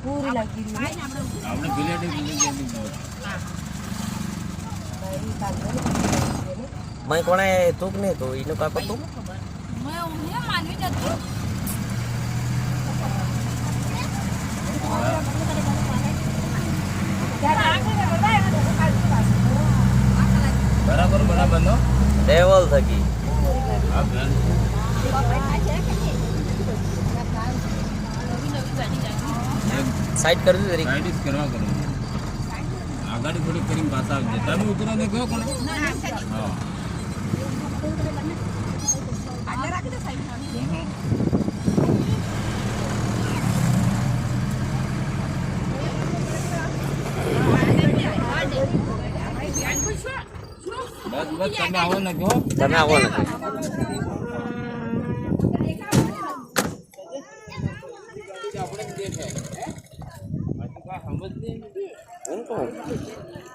પૂરી લાગી રહી આપણે બિલેડી मैं कोणे तूक नहीं तो इनो का पत्तू मैं उन्हें मानवी जत्तू બરાબર બરાબર નો देवल थकी હા બેન साइड कर दे तेरी સાઈડ જ કરવા કરો આગાડી થોડી કરીને પાછા આવજે તમે ઉતરો ને ગયો કોને હા આગળ રાખી દે સાઈડ બસ બસ તમે આવો ને ગયો તમે આવો ને આપણે દેખાય બાકી કા સમજ નહીં હું કહું